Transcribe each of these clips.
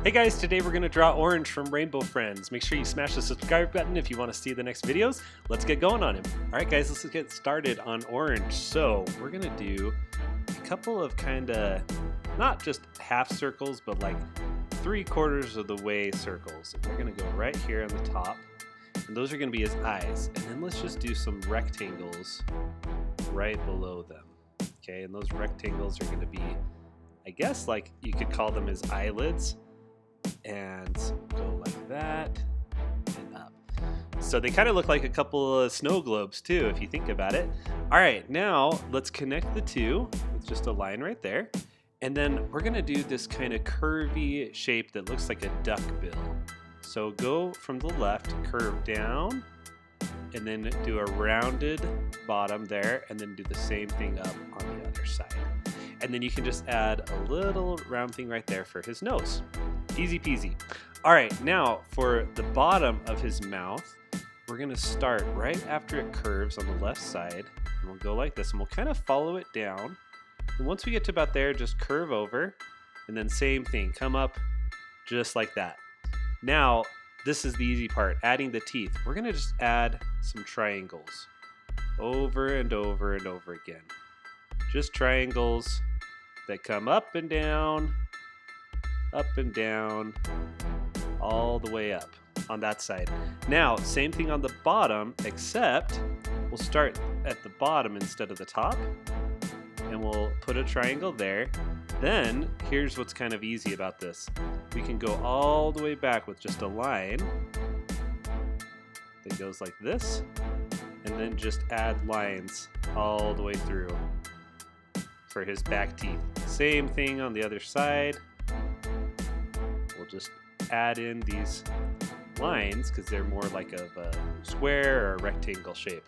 Hey guys, today we're going to draw Orange from Rainbow Friends. Make sure you smash the subscribe button if you want to see the next videos. Let's get going on him. Alright guys, let's get started on Orange. So we're going to do a couple of kind of, not just half circles, but like 3/4 of the way circles. And we're going to go right here on the top. And those are going to be his eyes. And then let's just do some rectangles right below them. Okay, and those rectangles are going to be, I guess, like you could call them his eyelids. And go like that and up. So they kind of look like a couple of snow globes too, if you think about it. All right, now let's connect the two with just a line right there. And then we're gonna do this kind of curvy shape that looks like a duck bill. So go from the left, curve down, and then do a rounded bottom there, and then do the same thing up on the other side. And then you can just add a little round thing right there for his nose. Easy peasy. All right, now for the bottom of his mouth, we're gonna start right after it curves on the left side, and we'll go like this, and we'll kind of follow it down. And once we get to about there, just curve over, and then same thing, come up just like that. Now, this is the easy part, adding the teeth. We're gonna just add some triangles over and over and over again. Just triangles that come up and down, all the way up on that side. Now, same thing on the bottom, except we'll start at the bottom instead of the top, and we'll put a triangle there. Then, here's what's kind of easy about this. We can go all the way back with just a line that goes like this, and then just add lines all the way through for his back teeth. Same thing on the other side. We'll just add in these lines because they're more like of a square or a rectangle shape.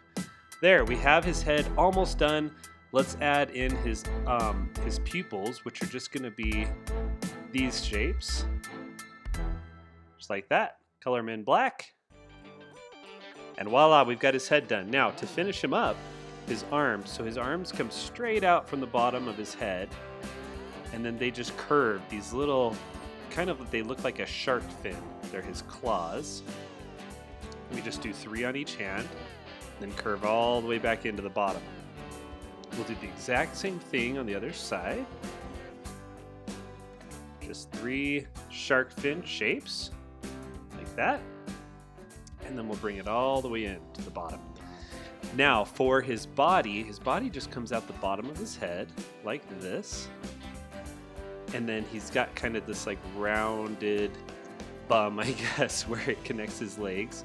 There, we have his head almost done. Let's add in his pupils, which are just going to be these shapes, just like that. Color them in black, and voila, we've got his head done. Now, to finish him up, his arms. So his arms come straight out from the bottom of his head, and then they just curve these little, kind of, they look like a shark fin. They're his claws. We just do 3 on each hand, then curve all the way back into the bottom. We'll do the exact same thing on the other side. Just 3 shark fin shapes, like that. And then we'll bring it all the way in to the bottom. Now for his body just comes out the bottom of his head like this. And then he's got kind of this like rounded bum, I guess, where it connects his legs.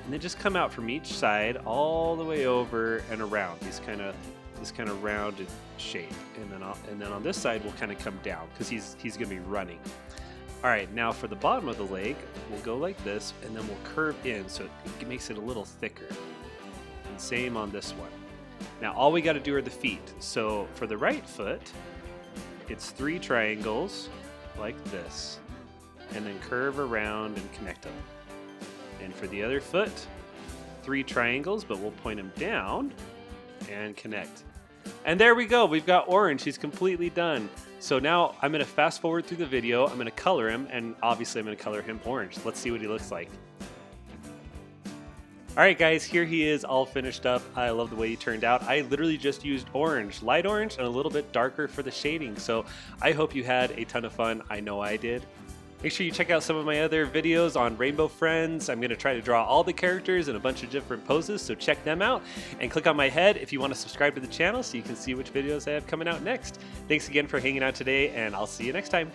And they just come out from each side all the way over and around this kind of rounded shape. And then on this side we'll kind of come down because he's gonna be running. All right, now for the bottom of the leg, we'll go like this, and then we'll curve in so it makes it a little thicker. And same on this one. Now all we got to do are the feet. So for the right foot, it's 3 triangles like this, and then curve around and connect them. And for the other foot, 3 triangles, but we'll point them down and connect. And there we go, we've got Orange. He's completely done. So now I'm going to fast forward through the video, I'm going to color him, and obviously I'm going to color him orange. Let's see what he looks like. Alright guys, here he is all finished up. I love the way he turned out. I literally just used orange, light orange, and a little bit darker for the shading. So I hope you had a ton of fun. I know I did. Make sure you check out some of my other videos on Rainbow Friends. I'm going to try to draw all the characters in a bunch of different poses, so check them out. And click on my head if you want to subscribe to the channel so you can see which videos I have coming out next. Thanks again for hanging out today, and I'll see you next time.